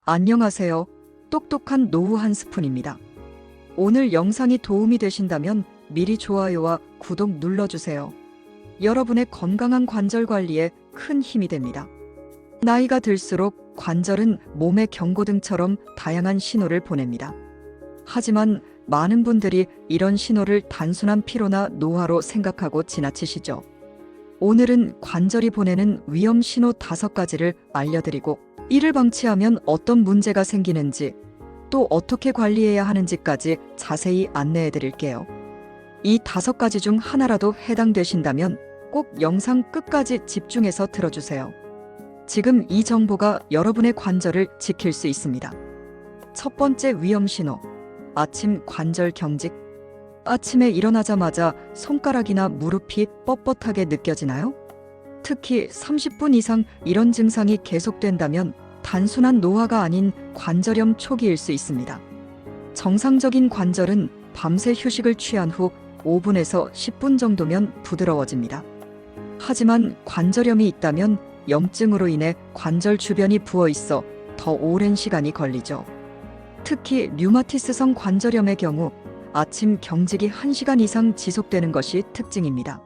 안녕하세요. 똑똑한 노후 한 스푼입니다. 오늘 영상이 도움이 되신다면 미리 좋아요와 구독 눌러주세요. 여러분의 건강한 관절 관리에 큰 힘이 됩니다. 나이가 들수록 관절은 몸의 경고등처럼 다양한 신호를 보냅니다. 하지만 많은 분들이 이런 신호를 단순한 피로나 노화로 생각하고 지나치시죠. 오늘은 관절이 보내는 위험 신호 5가지를 알려드리고 이를 방치하면 어떤 문제가 생기는지 또 어떻게 관리해야 하는지까지 자세히 안내해 드릴게요. 이 5가지 중 하나라도 해당되신다면 꼭 영상 끝까지 집중해서 들어주세요. 지금 이 정보가 여러분의 관절을 지킬 수 있습니다. 첫 번째 위험 신호, 아침 관절 경직. 아침에 일어나자마자 손가락이나 무릎이 뻣뻣하게 느껴지나요? 특히 30분 이상 이런 증상이 계속된다면 단순한 노화가 아닌 관절염 초기일 수 있습니다. 정상적인 관절은 밤새 휴식을 취한 후 5분에서 10분 정도면 부드러워집니다. 하지만 관절염이 있다면 염증으로 인해 관절 주변이 부어 있어 더 오랜 시간이 걸리죠. 특히 류마티스성 관절염의 경우 아침 경직이 1시간 이상 지속되는 것이 특징입니다.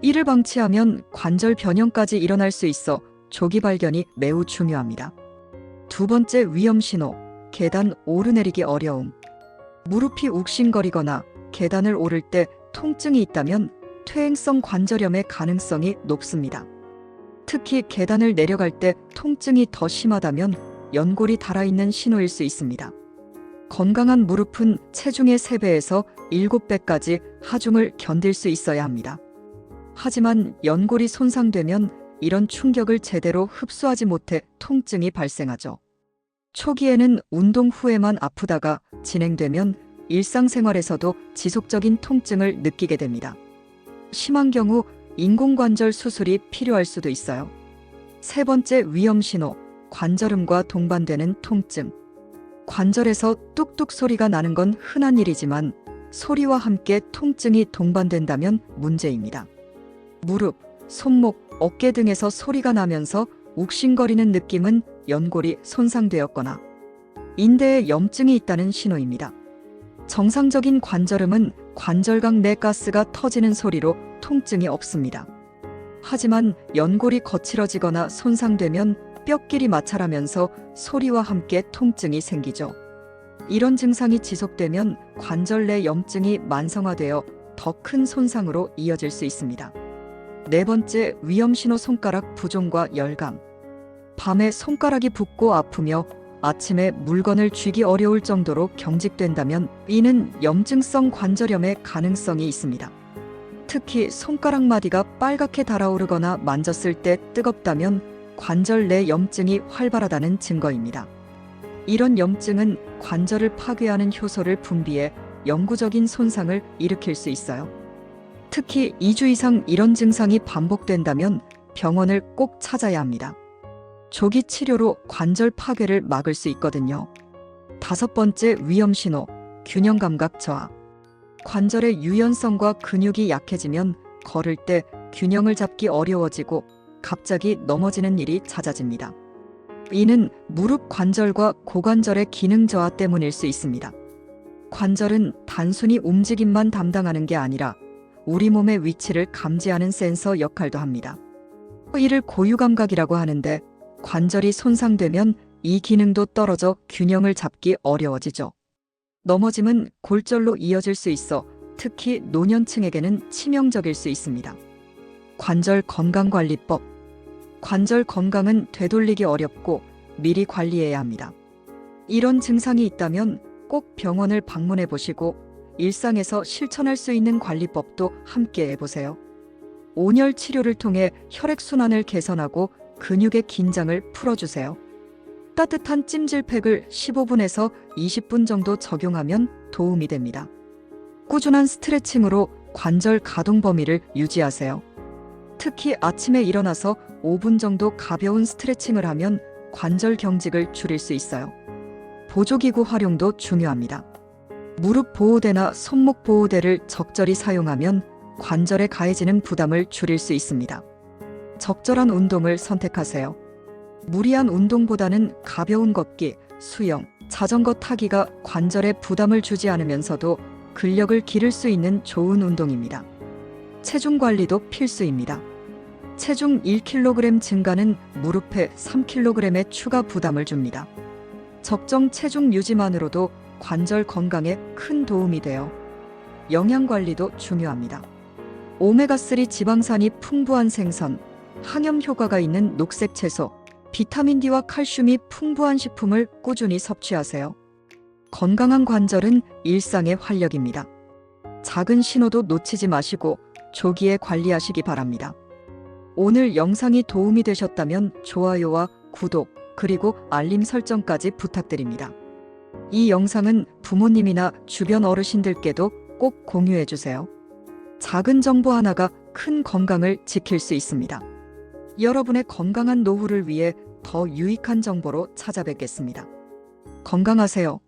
이를 방치하면 관절 변형까지 일어날 수 있어 조기 발견이 매우 중요합니다. 두 번째 위험 신호, 계단 오르내리기 어려움. 무릎이 욱신거리거나 계단을 오를 때 통증이 있다면 퇴행성 관절염의 가능성이 높습니다. 특히 계단을 내려갈 때 통증이 더 심하다면 연골이 닳아있는 신호일 수 있습니다. 건강한 무릎은 체중의 3배에서 7배까지 하중을 견딜 수 있어야 합니다. 하지만 연골이 손상되면 이런 충격을 제대로 흡수하지 못해 통증이 발생하죠. 초기에는 운동 후에만 아프다가 진행되면 일상생활에서도 지속적인 통증을 느끼게 됩니다. 심한 경우 인공관절 수술이 필요할 수도 있어요. 세 번째 위험 신호, 관절음과 동반되는 통증. 관절에서 뚝뚝 소리가 나는 건 흔한 일이지만 소리와 함께 통증이 동반된다면 문제입니다. 무릎, 손목, 어깨 등에서 소리가 나면서 욱신거리는 느낌은 연골이 손상되었거나 인대에 염증이 있다는 신호입니다. 정상적인 관절음은 관절각 내 가스가 터지는 소리로 통증이 없습니다. 하지만 연골이 거칠어지거나 손상되면 뼈끼리 마찰하면서 소리와 함께 통증이 생기죠. 이런 증상이 지속되면 관절 내 염증이 만성화되어 더 큰 손상으로 이어질 수 있습니다. 네 번째 위험 신호, 손가락 부종과 열감. 밤에 손가락이 붓고 아프며 아침에 물건을 쥐기 어려울 정도로 경직된다면 이는 염증성 관절염의 가능성이 있습니다. 특히 손가락 마디가 빨갛게 달아오르거나 만졌을 때 뜨겁다면 관절 내 염증이 활발하다는 증거입니다. 이런 염증은 관절을 파괴하는 효소를 분비해 영구적인 손상을 일으킬 수 있어요. 특히 2주 이상 이런 증상이 반복된다면 병원을 꼭 찾아야 합니다. 조기 치료로 관절 파괴를 막을 수 있거든요. 5번째 위험 신호, 균형 감각 저하. 관절의 유연성과 근육이 약해지면 걸을 때 균형을 잡기 어려워지고 갑자기 넘어지는 일이 잦아집니다. 이는 무릎 관절과 고관절의 기능 저하 때문일 수 있습니다. 관절은 단순히 움직임만 담당하는 게 아니라 우리 몸의 위치를 감지하는 센서 역할도 합니다. 이를 고유감각이라고 하는데 관절이 손상되면 이 기능도 떨어져 균형을 잡기 어려워지죠. 넘어짐은 골절로 이어질 수 있어 특히 노년층에게는 치명적일 수 있습니다. 관절 건강관리법. 관절 건강은 되돌리기 어렵고 미리 관리해야 합니다. 이런 증상이 있다면 꼭 병원을 방문해 보시고 일상에서 실천할 수 있는 관리법도 함께 해보세요. 온열 치료를 통해 혈액순환을 개선하고 근육의 긴장을 풀어주세요. 따뜻한 찜질팩을 15분에서 20분 정도 적용하면 도움이 됩니다. 꾸준한 스트레칭으로 관절 가동 범위를 유지하세요. 특히 아침에 일어나서 5분 정도 가벼운 스트레칭을 하면 관절 경직을 줄일 수 있어요. 보조기구 활용도 중요합니다. 무릎 보호대나 손목 보호대를 적절히 사용하면 관절에 가해지는 부담을 줄일 수 있습니다. 적절한 운동을 선택하세요. 무리한 운동보다는 가벼운 걷기, 수영, 자전거 타기가 관절에 부담을 주지 않으면서도 근력을 기를 수 있는 좋은 운동입니다. 체중 관리도 필수입니다. 체중 1kg 증가는 무릎에 3kg의 추가 부담을 줍니다. 적정 체중 유지만으로도 관절 건강에 큰 도움이 돼요. 영양 관리도 중요합니다. 오메가3 지방산이 풍부한 생선, 항염 효과가 있는 녹색 채소, 비타민 D와 칼슘이 풍부한 식품을 꾸준히 섭취하세요. 건강한 관절은 일상의 활력입니다. 작은 신호도 놓치지 마시고 조기에 관리하시기 바랍니다. 오늘 영상이 도움이 되셨다면 좋아요와 구독, 그리고 알림 설정까지 부탁드립니다. 이 영상은 부모님이나 주변 어르신들께도 꼭 공유해 주세요. 작은 정보 하나가 큰 건강을 지킬 수 있습니다. 여러분의 건강한 노후를 위해 더 유익한 정보로 찾아뵙겠습니다. 건강하세요.